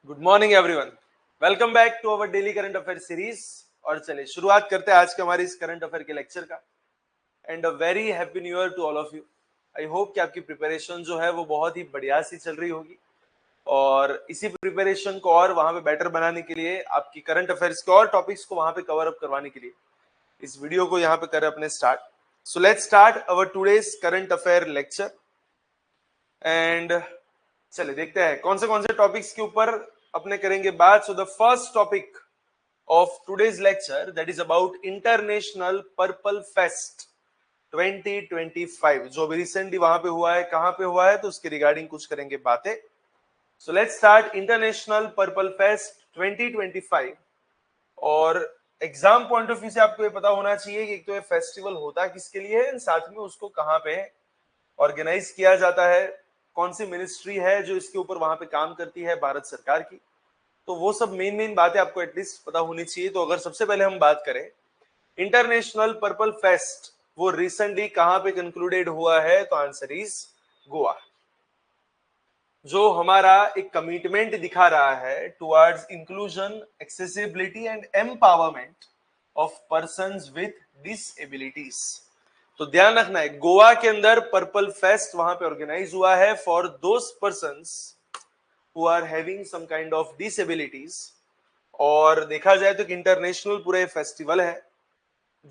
Good morning everyone. Welcome back to our daily current affair series. और चलिए शुरुआत करते हैं आज के हमारे इस करंट अफेयर के लेक्चर का। And a very happy new year to all of you. I hope कि आपकी प्रिपरेशन जो है वो बहुत ही बढ़िया सी चल रही होगी, और इसी प्रिपरेशन को और वहां पे बेटर बनाने के लिए, आपकी करंट अफेयर्स के और टॉपिक्स को वहां पे कवर अप करवाने के लिए इस वीडियो को यहाँ पे करें अपने start. So let's start our today's current affair lecture. And चलिए देखते हैं कौन से टॉपिक्स के ऊपर अपने करेंगे बात। So the first topic of today's lecture that is about international purple fest 2025, जो अभी रिसेंटली वहां पे हुआ है। कहां पे हुआ है तो उसके रिगार्डिंग कुछ करेंगे बातें। सो let's start international purple fest 2025। और एग्जाम पॉइंट ऑफ व्यू से आपको ये पता होना चाहिए कि एक तो ये फेस्टिवल होता किसके लिए है, साथ में उसको कहाँ पे ऑर्गेनाइज किया जाता है, कौन सी मिनिस्ट्री है जो इसके ऊपर वहां पे काम करती है भारत सरकार की। तो वो सब मेन बातें आपको एटलीस्ट पता होनी चाहिए। तो अगर सबसे पहले हम बात करें इंटरनेशनल पर्पल फेस्ट, वो रिसेंटली कहां पे कंक्लूडेड हुआ है, तो आंसर इज गोवा। जो हमारा एक कमिटमेंट दिखा रहा है towards inclusion, accessibility and empowerment of persons with disabilities. तो ध्यान रखना है, गोवा के अंदर पर्पल फेस्ट वहां पे ऑर्गेनाइज हुआ है for those persons who are having some kind of disabilities. और देखा जाए तो इंटरनेशनल पूरे फेस्टिवल है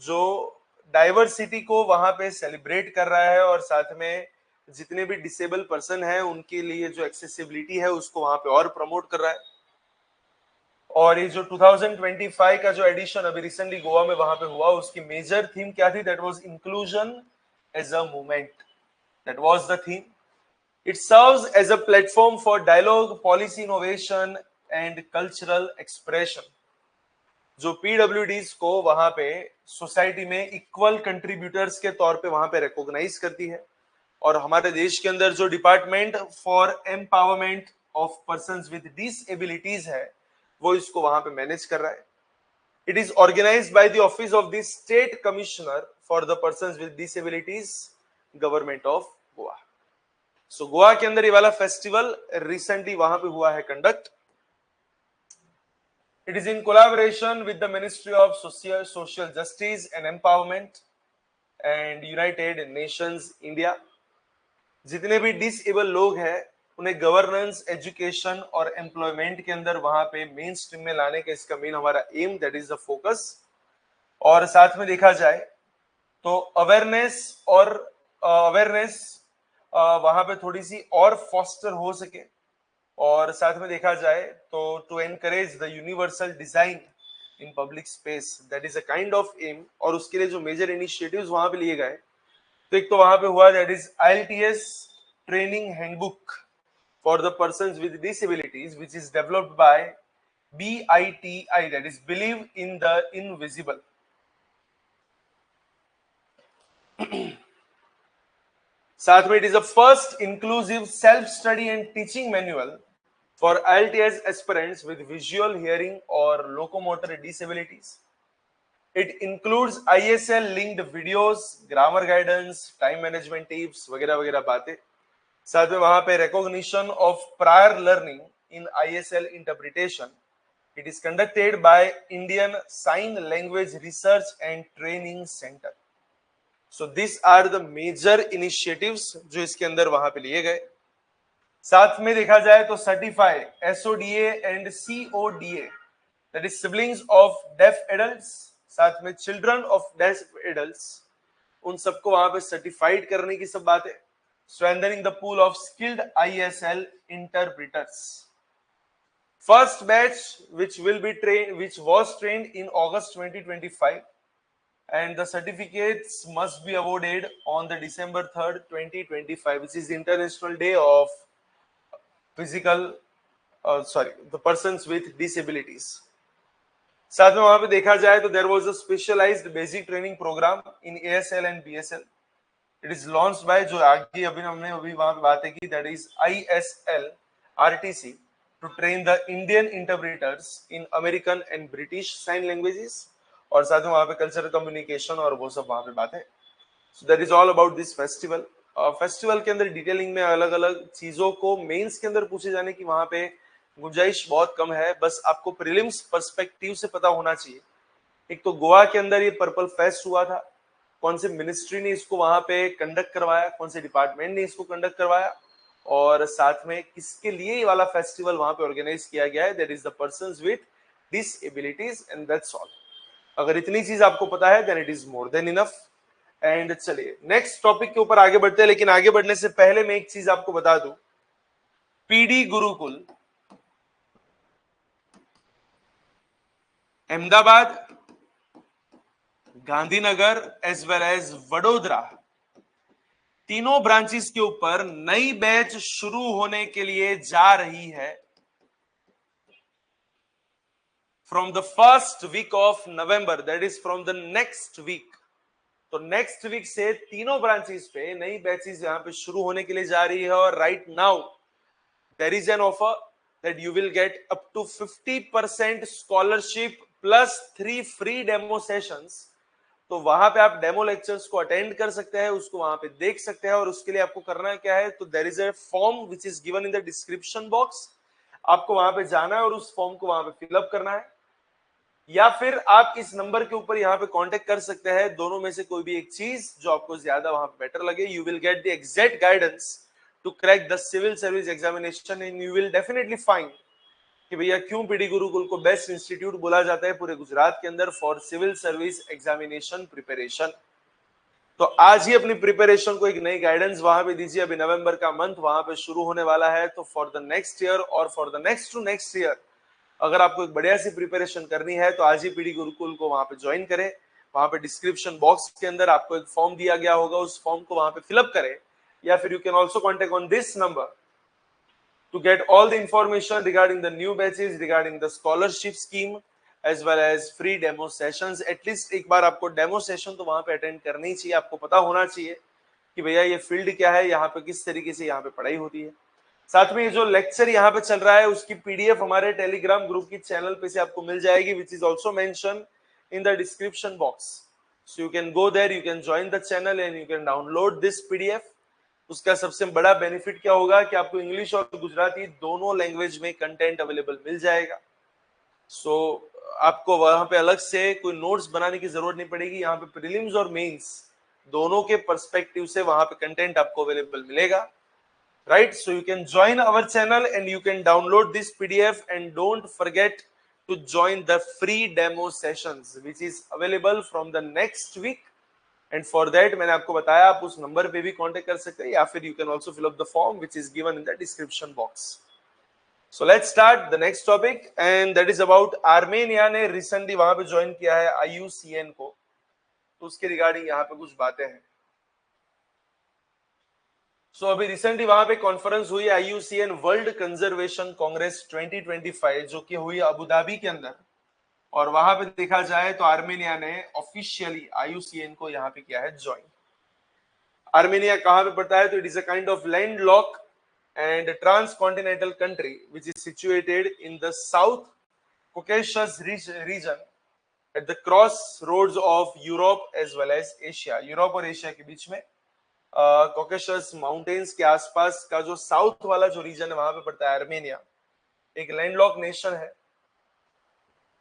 जो डाइवर्सिटी को वहां पे सेलिब्रेट कर रहा है, और साथ में जितने भी डिसेबल पर्सन है उनके लिए जो एक्सेसिबिलिटी है उसको वहां पे और प्रमोट कर रहा है। और ये जो 2025 का जो एडिशन अभी रिसेंटली गोवा में वहां पे हुआ, उसकी मेजर थीम क्या थी? That was inclusion as a movement. That was the theme. It serves as a platform for dialogue, policy innovation and cultural expression. जो पीडब्ल्यूडीज को वहां पे सोसाइटी में इक्वल कंट्रीब्यूटर्स के तौर पे वहां पे रिकॉग्नाइज करती है। और हमारे देश के अंदर जो department for empowerment of persons with disabilities है, वो इसको वहां पे मैनेज कर रहा है। It is organized by the office of the state commissioner for the persons with disabilities, government of Goa. So Goa के अंदर ये वाला फेस्टिवल रिसेंटली वहां पे हुआ है conduct. It is in collaboration with the Ministry of Social Justice and Empowerment and United Nations India। जितने भी डिसेबल लोग हैं उन्हें गवर्नेंस, एजुकेशन और एम्प्लॉयमेंट के अंदर वहां पे मेन स्ट्रीम में लाने का इसका मेन हमारा aim, that is the focus. और साथ में देखा जाए तो अवेयरनेस वहां पे थोड़ी सी और फॉस्टर हो सके। और साथ में देखा जाए तो to encourage the universal design in public space, that is a kind of aim. और उसके लिए जो मेजर इनिशिएटिव्स वहां पे लिए गए, तो एक तो वहां पे हुआ that is IELTS training handbook for the persons with disabilities, which is developed by BITI, that is believe in the invisible. साथ में it is the first inclusive self study and teaching manual for IELTS aspirants with visual, hearing or locomotor disabilities. It includes ISL linked videos, grammar guidance, time management tips वगैरह वगैरह बातें। साथ में वहां पे recognition of prior learning in ISL interpretation. It is conducted by Indian Sign Language Research and Training Center. So these are the major initiatives जो इसके अंदर वहां पे लिए गए। साथ में देखा जाए तो certify SODA and CODA, that is siblings of deaf adults, साथ में चिल्ड्रन ऑफ डेफ एडल्ट्स, उन सबको वहां पे सर्टिफाइड करने की सब बात है। Strengthening the pool of skilled ISL interpreters. First batch which was trained in August 2025, and the certificates must be awarded on the December 3rd 2025, which is the International Day of the persons with disabilities। साथ में वहां पे देखा जाए तो there was a specialized basic training programme in ASL and BSL। It is launched by, जो आगे हमने वहां पे बातें की, that is ISL RTC to train the Indian interpreters in American and British sign languages. और साथ में वहां पे कल्चरल कम्युनिकेशन और वो सब वहां पे बातें। सो that is all about this festival. Festival के अंदर डिटेलिंग में अलग अलग चीजों को मेंस के अंदर पूछे जाने की वहां पे गुंजाइश बहुत कम है, बस आपको प्रीलिम्स पर्सपेक्टिव से पता होना चाहिए। एक तो गोवा के अंदर ये पर्पल फेस्ट हुआ था, कौन से मिनिस्ट्री ने इसको वहां पे कंडक्ट करवाया, कौन से डिपार्टमेंट ने इसको कंडक्ट करवाया, और साथ में किसके लिए ये वाला फेस्टिवल वहां पे ऑर्गेनाइज किया गया है, that is the persons with disabilities, and that's all. अगर इतनी चीज आपको पता है then it is more than enough. And चलिए नेक्स्ट टॉपिक के ऊपर आगे बढ़ते हैं, लेकिन आगे बढ़ने से पहले मैं एक चीज आपको बता दूं, PD Gurukul Ahmedabad, Gandhinagar as well as Vadodara, तीनों ब्रांचेस के ऊपर नई बैच शुरू होने के लिए जा रही है from the first week of November, that is from the next week. तो नेक्स्ट वीक से तीनों ब्रांचेस पे नई बैचेस यहां पे शुरू होने के लिए जा रही है, और right now there is an offer that you will get up to 50% scholarship plus 3 free demo sessions. तो वहां पे आप डेमो लेक्चर्स को अटेंड कर सकते हैं, उसको वहां पे देख सकते हैं, और उसके लिए आपको करना क्या है, तो there is a form which is given in the description box. आपको वहां पे जाना है और उस फॉर्म को वहां पे फिलअप करना है, या फिर आप इस नंबर के ऊपर यहाँ पे कांटेक्ट कर सकते हैं। दोनों में से कोई भी एक चीज जो आपको ज्यादा वहां पे बेटर लगे, you will get the exact guidance to crack the civil service examination, and you will definitely find कि भैया क्यों पीडी गुरुकुल को बेस्ट इंस्टीट्यूट बोला जाता है पूरे गुजरात के अंदर for civil service examination preparation. तो आज ही अपनी प्रिपरेशन को एक नई गाइडेंस वहां पे दीजिए। अभी नवंबर का मंथ वहां पे शुरू होने वाला है, तो फॉर द नेक्स्ट ईयर और for the next to next year अगर आपको एक बढ़िया सी प्रिपरेशन करनी है तो आज ही पीडी गुरुकुल को वहां पे ज्वाइन करें। वहां पे डिस्क्रिप्शन बॉक्स के अंदर आपको एक फॉर्म दिया गया होगा, उस फॉर्म को वहां पे फिलअप करें, या फिर you can also contact on this number to get all the information regarding the new batches, regarding the scholarship scheme, as well as free demo sessions। at least एक बार आपको डेमो सेशन तो वहां पे attend करनी चाहिए, आपको पता होना चाहिए कि भैया ये फील्ड क्या है, यहाँ पे किस तरीके से यहाँ पे पढ़ाई होती है। साथ में ये जो लेक्चर यहाँ पे चल रहा है उसकी पीडीएफ हमारे टेलीग्राम ग्रुप की चैनल पे से आपको मिल जाएगी, which is also mention in the description box. So you can go there, you can join the channel and you can download this PDF. उसका सबसे बड़ा बेनिफिट क्या होगा कि आपको इंग्लिश और गुजराती दोनों लैंग्वेज में कंटेंट अवेलेबल मिल जाएगा। सो आपको वहां पे अलग से कोई नोट्स बनाने की जरूरत नहीं पड़ेगी। यहाँ पे प्रीलिम्स और मेंस दोनों के पर्सपेक्टिव से वहां पे कंटेंट आपको अवेलेबल मिलेगा, right. So you can join our channel and you can download this PDF, and don't forget to join the free demo sessions which is available from the next week। And for that मैंने आपको बताया आप उस number पे भी contact कर सकते हैं, या फिर you can also fill up the form which is given in the description box. So let's start the next topic, and that is about Armenia ने रिसेंटली वहां पे ज्वाइन किया है आईयूसीएन को, तो उसके रिगार्डिंग यहाँ पे कुछ बातें हैं। सो अभी रिसेंटली वहां पे कॉन्फ्रेंस हुई आईयूसीएन वर्ल्ड कंजर्वेशन कांग्रेस 2025 जो कि हुई अबू धाबी के अंदर, और वहां पे देखा जाए तो आर्मेनिया ने ऑफिशियली आईयूसीएन को यहाँ पे किया है ज्वाइन। आर्मेनिया कहां पे पड़ता है, तो it is a kind of land lock and transcontinental country which is situated in the south Caucasus region at the crossroads of Europe as well as Asia। Europe और एशिया के बीच में Caucasus mountains के आसपास का जो south वाला जो reason है वहां पे पड़ता है आर्मेनिया। एक लैंडलॉक नेशन है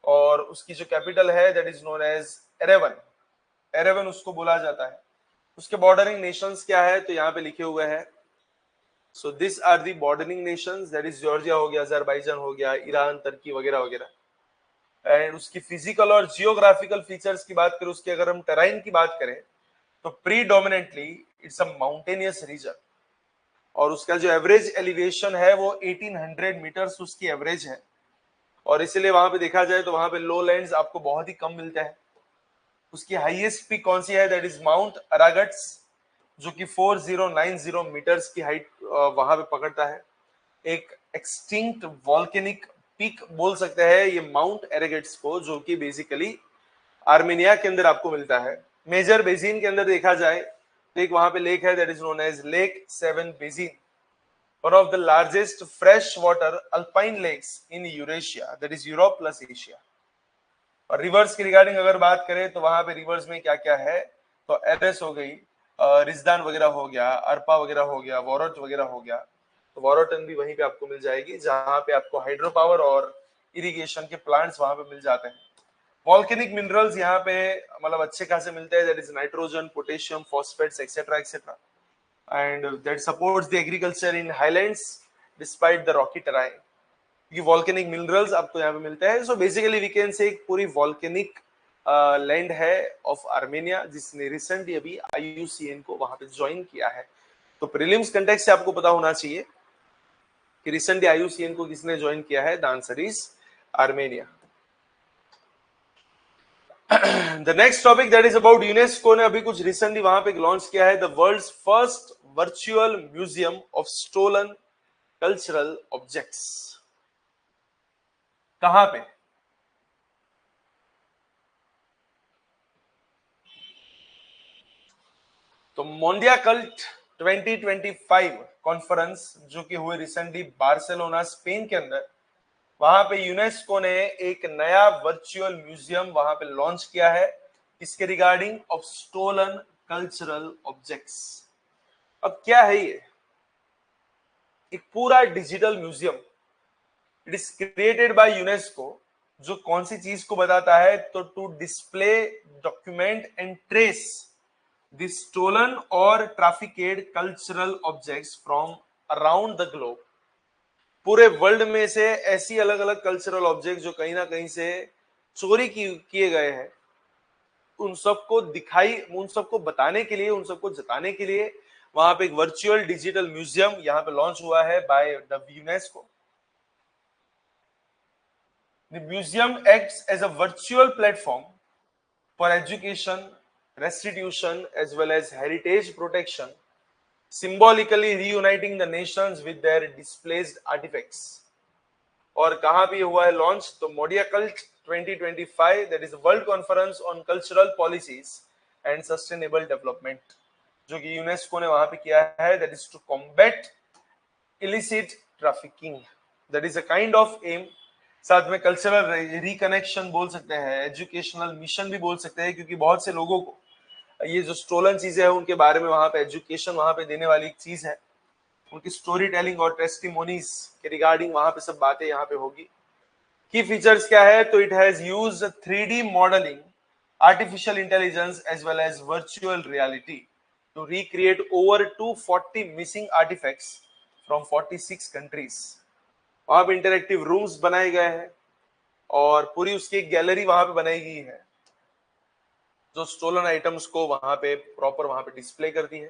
और उसकी जो कैपिटल है दैट इज नोन एज एरेवन। एरेवन उसको बोला जाता है। उसके बॉर्डरिंग नेशंस क्या है, तो यहाँ पे लिखे हुए हैं। So this are the bordering nations, that is Georgia हो गया, अजरबैजान हो गया, ईरान, तुर्की वगैरह वगैरह। एंड उसकी फिजिकल और जियोग्राफिकल फीचर्स की बात करें, उसकी अगर हम टेराइन की बात करें तो predominantly it's a mountainous region, और उसका जो एवरेज एलिवेशन है वो 1800 मीटर्स उसकी एवरेज है, और इसलिए वहां पे देखा जाए तो वहां पे लो लैंड्स आपको बहुत ही कम मिलते हैं। उसकी हाईएस्ट पीक कौन सी है, दैट इज माउंट अरागट्स, जो कि 4090 मीटर्स की हाइट वहां पे पकड़ता है। एक एक्सटिंक्ट वॉल्केनिक पीक बोल सकते हैं ये माउंट एरेगेट्स को, जो कि बेसिकली आर्मेनिया के अंदर आपको मिलता है। मेजर बेसिन के अंदर देखा जाए तो एक वहां पे लेक है that is known as lake Sevan basin, one of the largest fresh water alpine lakes in Eurasia, that is Europe plus Asia. और रिवर्स की रिगार्डिंग अगर बात करें तो वहां पे रिवर्स में क्या क्या है, तो एरस हो गई, रिजदान वगैरह हो गया, अरपा वगैरह हो गया, वोरट वगैरह हो गया। तो वॉरोटन भी वहीं पे आपको मिल जाएगी, जहां पे आपको हाइड्रो पावर और इरिगेशन के प्लांट्स वहां पे मिल जाते हैं। वॉल्केनिक मिनरल्स यहाँ पे मतलब अच्छे खासे मिलते हैं, that is nitrogen, potassium, phosphates etcetera etcetera, and that supports the agriculture in highlands despite the Rocky terrain. ये वॉल्केनिक मिनरल्स आपको यहाँ पे मिलते हैं। So basically we can say एक पूरी वॉल्केनिक लैंड है ऑफ आर्मेनिया, जिसने रिसेंटली अभी IUCN को वहां पे ज्वाइन किया है। तो प्रीलिम्स कंटेक्स्ट से आपको पता होना चाहिए कि रिसेंटली IUCN को किसने ज्वाइन किया है। The answer is Armenia. The next topic that is about UNESCO ने अभी कुछ रिसेंटली वहां पे लॉन्च किया है, the world's first virtual museum of stolen cultural objects. कहां पे? तो मोंडिया कल्ट 2025 कॉन्फ्रेंस जो कि हुई रिसेंटली बार्सिलोना स्पेन के अंदर, वहां पे यूनेस्को ने एक नया वर्चुअल म्यूजियम वहां पे लॉन्च किया है, इसके regarding of stolen cultural objects. अब क्या है ये? एक पूरा digital museum, it is created by UNESCO, जो कौन सी चीज को बताता है, तो to display, document and trace the stolen or trafficked cultural objects from around the globe. पूरे वर्ल्ड में से ऐसी अलग अलग कल्चरल ऑब्जेक्ट जो कहीं ना कहीं से चोरी किए गए हैं, उन सबको दिखाई, उन सबको बताने के लिए, उन सबको जताने के लिए वहां पे एक वर्चुअल डिजिटल म्यूजियम यहाँ पे लॉन्च हुआ है by the UNESCO. The museum acts as a virtual platform for education, restitution as well as heritage protection, symbolically reuniting the nations with their displaced artifacts। और कहां पे हुआ है लॉन्च? तो Mondiacult 2025, that is world conference on cultural policies and sustainable development, जो कि UNESCO ने वहां पे किया है, that is to combat illicit trafficking, that is a kind of aim. साथ में कल्चरल रिकनेक्शन बोल सकते हैं, एजुकेशनल मिशन भी बोल सकते हैं, क्योंकि बहुत से लोगों को ये जो स्टोलन चीजें हैं उनके बारे में वहां पे एजुकेशन वहां पे देने वाली एक चीज है, उनकी स्टोरी टेलिंग और टेस्टिमोनीज के रिगार्डिंग वहां पे सब बातें यहाँ पे होगी। की फीचर्स क्या है? तो it has used 3D modelling, artificial intelligence as well as virtual reality to recreate over 240 missing artifacts from 46 countries. वहां पे इंटरेक्टिव रूम्स बनाए गए हैं और पूरी उसकी एक गैलरी वहां पे बनाई गई है, जो स्टोलन आइटम्स को वहां पे प्रॉपर वहां पे डिस्प्ले करती है।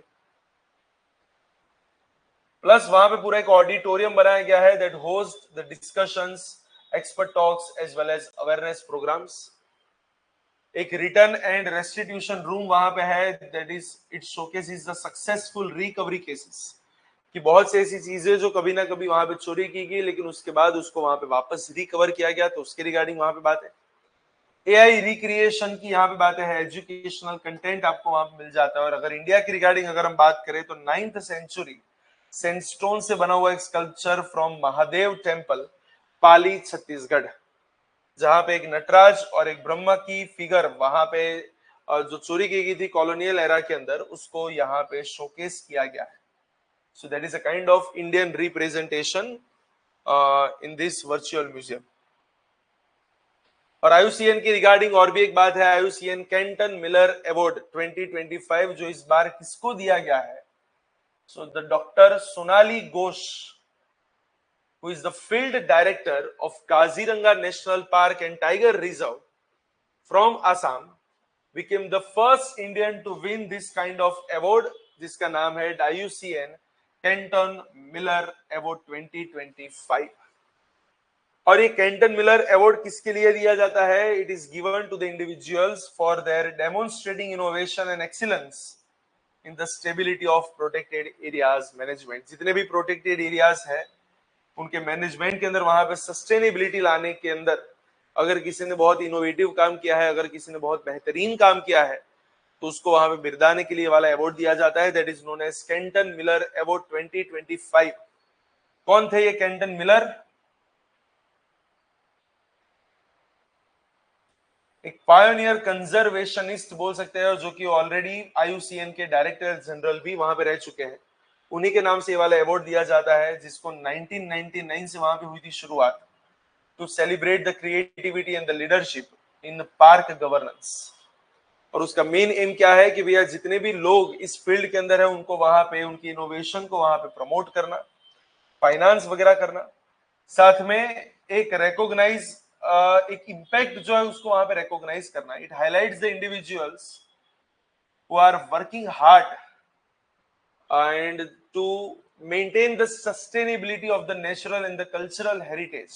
प्लस वहां पे पूरा एक ऑडिटोरियम बनाया गया है that host the discussions, expert talks as well as awareness programmes. एक रिटर्न एंड रेस्टिट्यूशन रूम वहां पे है, that is it showcases the successful recovery cases, कि बहुत सी ऐसी चीजें जो कभी ना कभी वहां पे चोरी की गई लेकिन उसके बाद उसको वहां पे वापस रिकवर किया गया, तो उसके रिगार्डिंग वहां पे बात है। AI रिक्रिएशन की यहाँ पे बातें हैं, एजुकेशनल कंटेंट आपको वहां पे मिल जाता है। और अगर इंडिया की रिगार्डिंग अगर हम बात करें तो 9th सेंचुरी सैंडस्टोन से बना हुआ एक स्कल्पचर फ्रॉम महादेव टेम्पल, पाली, छत्तीसगढ़, जहां पे एक नटराज और एक ब्रह्मा की फिगर वहां पे जो चोरी की गई थी कॉलोनियल एरा के अंदर, उसको यहाँ पे शोकेस किया गया है। So that is a kind of Indian representation in this virtual museum. और IUCN की रिगार्डिंग और भी एक बात है, IUCN केंटन मिलर अवार्ड 2025 जो इस बार किसको दिया गया है? So the doctor Sonali Ghosh, who is the field director of Kaziranga National Park and Tiger Reserve from Assam, became the first Indian to win this kind of award, जिसका नाम है IUCN Kenton Miller award 2025। और ये Kenton Miller award किसके लिए दिया जाता है? It is given to the individuals for their demonstrating innovation and excellence in the stability of protected areas management. जितने भी प्रोटेक्टेड एरियाज है उनके मैनेजमेंट के अंदर वहां पे सस्टेनेबिलिटी लाने के अंदर अगर किसी ने बहुत इनोवेटिव काम किया है, अगर किसी ने बहुत बेहतरीन काम किया है, तो उसको वहां पे बिरदाने के लिए वाला अवार्ड दिया जाता है, that is known as Kenton Miller award 2025। कौन थे ये केंटन मिलर? एक पायोनियर कंजर्वेशनिस्ट बोल सकते हैं, जो कि ऑलरेडी IUCN के डायरेक्टर जनरल भी वहां पे रह चुके हैं। उन्हीं के नाम से ये वाला अवार्ड दिया जाता है, जिसको 1999 से वहां पे हुई थी शुरुआत, to celebrate the creativity and the leadership in park governance. और उसका मेन एम क्या है कि भैया जितने भी लोग इस फील्ड के अंदर है उनको वहां पे उनकी इनोवेशन को वहां पे प्रमोट करना, फाइनेंस वगैरह करना, साथ में एक रिकॉग्नाइज एक इम्पैक्ट जो है उसको वहां पे रिकॉग्नाइज करना। It highlights the individuals who are working hard and to maintain the sustainability of the natural and the cultural heritage,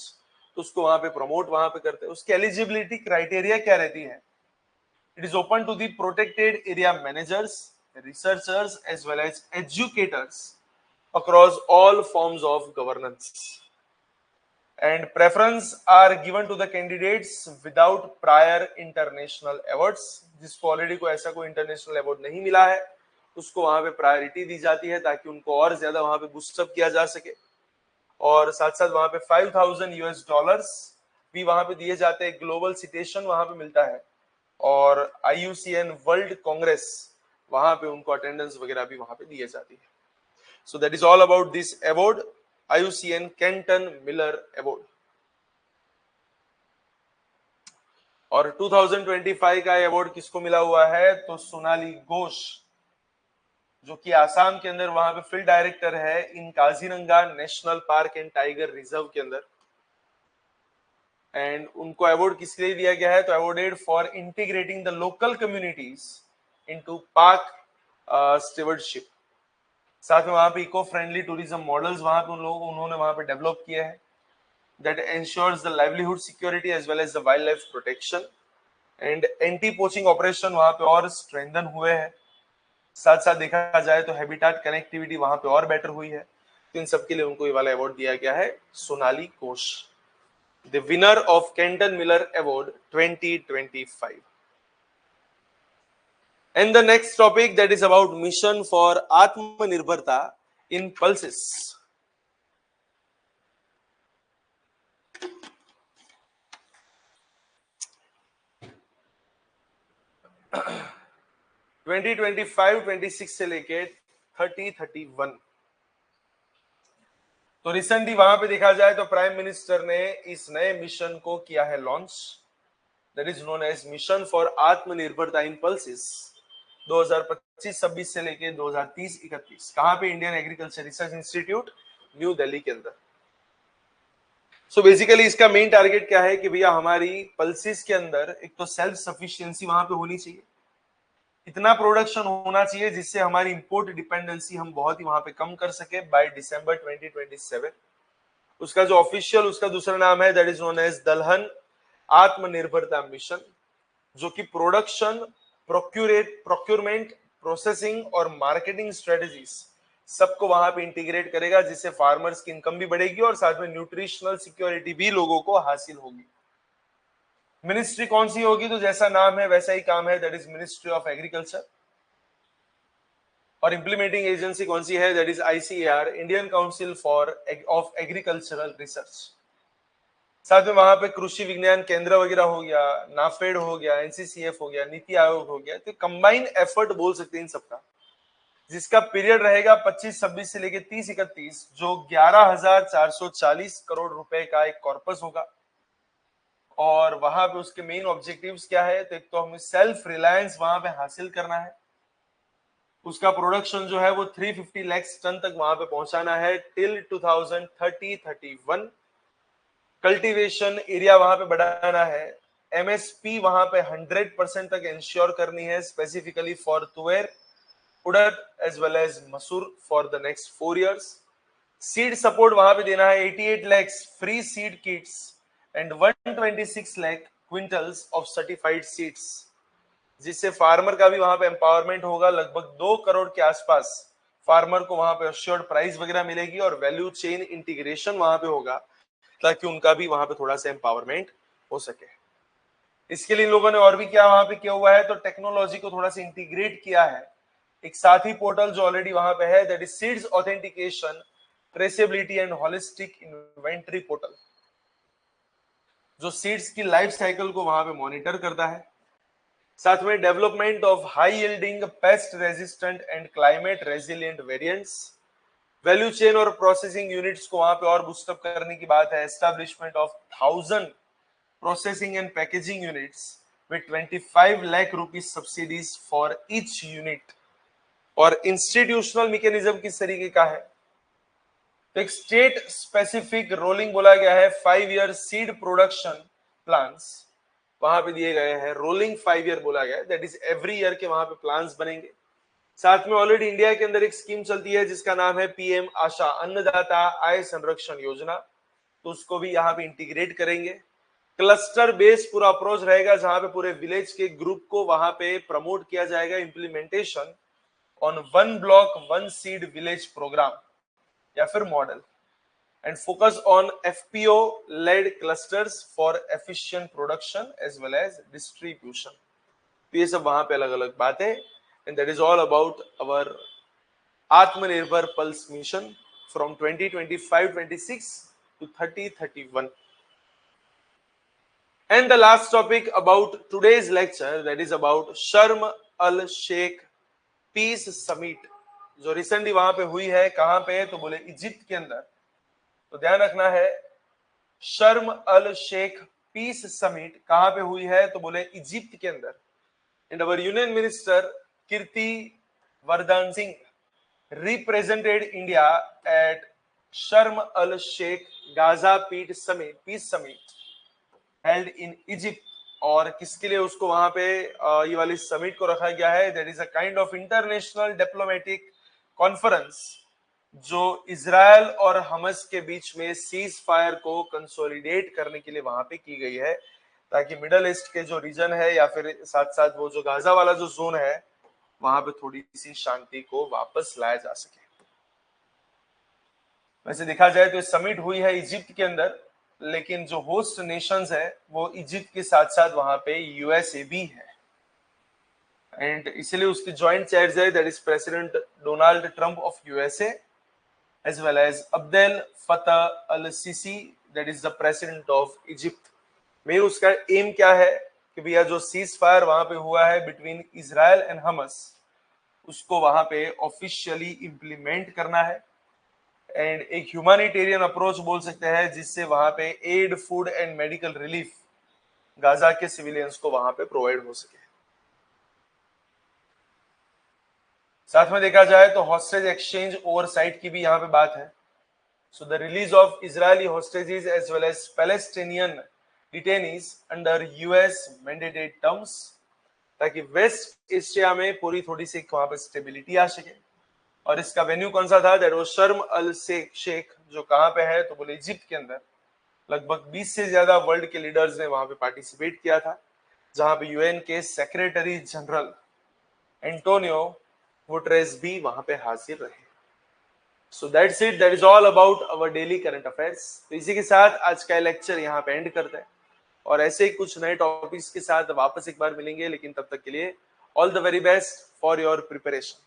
तो उसको वहां पे प्रमोट वहां पे करते हैं। उसकी एलिजिबिलिटी क्राइटेरिया क्या रहती है? It is open to the protected area managers, researchers as well as educators across all forms of governance, and preference are given to the candidates without prior international awards। जिसको already कोई ऐसा कोई international award नहीं मिला है उसको वहां पे प्रायोरिटी दी जाती है ताकि उनको और ज्यादा वहां पे बूस्टअप किया जा सके। और साथ साथ वहां पे $5,000 भी वहां पे दिए जाते हैं, ग्लोबल सिटेशन वहां पे मिलता है, और IUCN वर्ल्ड कांग्रेस वहां पे उनको अटेंडेंस वगैरह भी वहां पे दिए जाती है। So that is all about this award, IUCN Kenton Miller award. और 2025 का अवार्ड किसको मिला हुआ है? तो सोनाली घोष, जो कि आसाम के अंदर वहां पे फील्ड डायरेक्टर है in Kaziranga national park and tiger reserve के अंदर। एंड उनको अवार्ड किस लिए दिया गया है? तो awarded for integrating the local communities into park stewardship. साथ में वहां पे इको फ्रेंडली टूरिज्म मॉडल्स वहां पे उन्होंने वहां पे डेवलप किए हैं, that ensures the livelihood security as well as the wild life protection. And anti poaching operation वहां पे और स्ट्रेंथन हुए हैं। साथ साथ देखा जाए तो हैबिटेट कनेक्टिविटी वहां पे और बेटर हुई है। तो इन सब के लिए उनको ये वाला अवार्ड दिया गया है, Sonali Ghosh, the winner of Kenton Miller award 2025। And the next topic, that is about mission for Atmanirbharta in pulses. Twenty 26 से लेके 31। तो रिसेंटली वहां पे देखा जाए तो प्राइम मिनिस्टर ने इस नए मिशन को किया है launch, that is known as mission for आत्मनिर्भरता इन पल्सेस 2025-26 से लेके 2030-31। कहां पे? Indian agriculture research institute, new Delhi के अंदर। सो बेसिकली इसका मेन टारगेट क्या है कि भैया हमारी पल्सेस के अंदर एक तो सेल्फ सफिशिएंसी वहां पे होनी चाहिए, इतना प्रोडक्शन होना चाहिए जिससे हमारी इंपोर्ट डिपेंडेंसी हम बहुत ही वहां पे कम कर सके बाय दिसंबर 2027। उसका जो ऑफिशियल उसका दूसरा नाम है, दैट इज नोन एज दलहन आत्मनिर्भरता मिशन, जो कि प्रोडक्शन, प्रोक्यूरमेंट, प्रोसेसिंग और मार्केटिंग स्ट्रेटेजीज सबको वहां पे इंटीग्रेट करेगा, जिससे फार्मर्स की इनकम भी बढ़ेगी और साथ में न्यूट्रिशनल सिक्योरिटी भी लोगों को हासिल होगी। मिनिस्ट्री कौन सी होगी? तो जैसा नाम है वैसा ही काम है, that is ministry of agriculture. और इंप्लीमेंटिंग एजेंसी कौन सी है? That is ICAR, Indian council for of agricultural research. साथ में वहां पे कृषि विज्ञान केंद्र वगैरह हो गया, नाफेड हो गया, NCCF हो गया, नीति आयोग हो गया। तो कंबाइन एफर्ट बोल सकते हैं इन सबका, जिसका पीरियड रहेगा 25-26 से लेके 30-31, जो 11,440 करोड़ रुपए का एक कॉर्पस होगा। और वहां पे उसके मेन ऑब्जेक्टिव्स क्या है? तो एक तो हमें सेल्फ रिलायंस वहां पे हासिल करना है, उसका प्रोडक्शन जो है वो 350 लाख टन तक वहां पे पहुंचाना है टिल 2030-31। कल्टीवेशन एरिया वहां पे बढ़ाना है, MSP वहां पे 100% तक इंश्योर करनी है, specifically for tuver, urad as well as masoor for the next 4 years। Seed support वहां पे देना है 88 lakh free seed kits and 126 lakh quintals of certified seeds, जिससे फार्मर का भी वहां पे एम्पावरमेंट होगा। लगभग 2 करोड़ के आसपास फार्मर को वहां पे अश्योर्ड प्राइस वगैरह मिलेगी और वैल्यू चेन इंटीग्रेशन वहां पे होगा, ताकि उनका भी वहां पे थोड़ा सा एम्पावरमेंट हो सके। इसके लिए इन लोगों ने और भी क्या वहां पे किया हुआ है? तो टेक्नोलॉजी को थोड़ा सा इंटीग्रेट किया है, एक साथी पोर्टल जो ऑलरेडी वहां पे है, that is seeds authentication, traceability and holistic inventory portal, जो सीड्स की लाइफ साइकिल को वहां पे मॉनिटर करता है। साथ में development of high yielding pest resistant and climate resilient variants, value chain और प्रोसेसिंग यूनिट्स को वहां पे और बूस्टअप करने की बात है। Establishment of 1000 processing and packaging units with 25 lakh rupees subsidies for each unit. और इंस्टीट्यूशनल मैकेनिज्म किस तरीके का है, तो एक स्टेट स्पेसिफिक रोलिंग बोला गया है। 5 ईयर सीड प्रोडक्शन प्लान्स वहां पे दिए गए हैं। रोलिंग 5 ईयर बोला गया है, दैट इज एवरी ईयर के वहां पे प्लान्स बनेंगे। साथ में ऑलरेडी इंडिया के अंदर एक स्कीम चलती है जिसका नाम है पीएम आशा, अन्नदाता आय संरक्षण योजना, तो उसको भी यहाँ पे इंटीग्रेट करेंगे। क्लस्टर बेस्ड पूरा अप्रोच रहेगा जहां पे पूरे विलेज के ग्रुप को वहां पे प्रमोट किया जाएगा। Implementation on one block one seed village programme या फिर model, and focus on FPO led clusters for efficient production as well as distribution. तो ये सब वहां पे अलग अलग बातें, and that is all about our Aatmanirbhar pulse mission from 2025-26 to 30-31. And the last topic about today's lecture, that is about Sharm el Sheikh peace summit, जो recently वहां पे हुई है। कहां पे है, तो बोले इजिप्ट के अंदर। तो ध्यान रखना है, शर्म अल शेख पीस समिट कहां पे हुई है, तो बोले इजिप्ट के अंदर। And our union minister Kirti Vardhan Singh represented India at Sharm el Sheikh Gaza peace summit held in Egypt. और किसके लिए उसको वहां पे ये वाली समिट को रखा गया है, that is a kind of international diplomatic conference जो इजराइल और हमास के बीच में सीज फायर को कंसोलिडेट करने के लिए वहां पे की गई है, ताकि मिडल ईस्ट के जो रीजन है या फिर साथ साथ वो जो गाजा वाला जो जोन है वहां पे थोड़ी सी शांति को वापस लाया जा सके। वैसे देखा जाए तो समिट हुई है इजिप्ट के अंदर, लेकिन जो होस्ट नेशंस है वो इजिप्ट के साथ साथ वहां पे यूएसए भी है। एंड इसलिए उसकी जॉइंट चेयर्स है, that is president Donald Trump of USA as well as Abdel Fattah al Sisi, that is the president of Egypt. Main उसका एम क्या है कि भैया जो सीज फायर वहां पे हुआ है बिटवीन इजराइल एंड हमास, उसको वहां पे ऑफिशियली इंप्लीमेंट करना है। एंड एक ह्यूमैनिटेरियन अप्रोच बोल सकते हैं, जिससे वहां पे aid, food and medical relief Gaza के सिविलियंस को वहां पे प्रोवाइड हो सके। साथ में देखा जाए तो हॉस्टेज एक्सचेंज ओवरसाइट की भी यहाँ पे बात है। So the release of Israeli hostages as well as Palestinian detainees under US mandated terms, ताकि वेस्ट एशिया में पूरी थोड़ी सी वहां पे स्टेबिलिटी आ सके। और इसका वेन्यू कौन सा था, दैट वाज शर्म अल शेख, जो कहां पे है, तो बोले इजिप्ट के अंदर। लगभग 20 से ज्यादा वर्ल्ड के लीडर्स ने वहां पे पार्टिसिपेट किया था, जहां पे यूएन के सेक्रेटरी जनरल एंटोनियो गुटेरेस भी वहां पे हाजिर रहे। So that's it, that is all about our daily current affairs. तो इसी के साथ आज का लेक्चर यहाँ पे एंड करते हैं, और ऐसे ही कुछ नए टॉपिक्स के साथ वापस एक बार मिलेंगे, लेकिन तब तक के लिए all the very best for your preparation.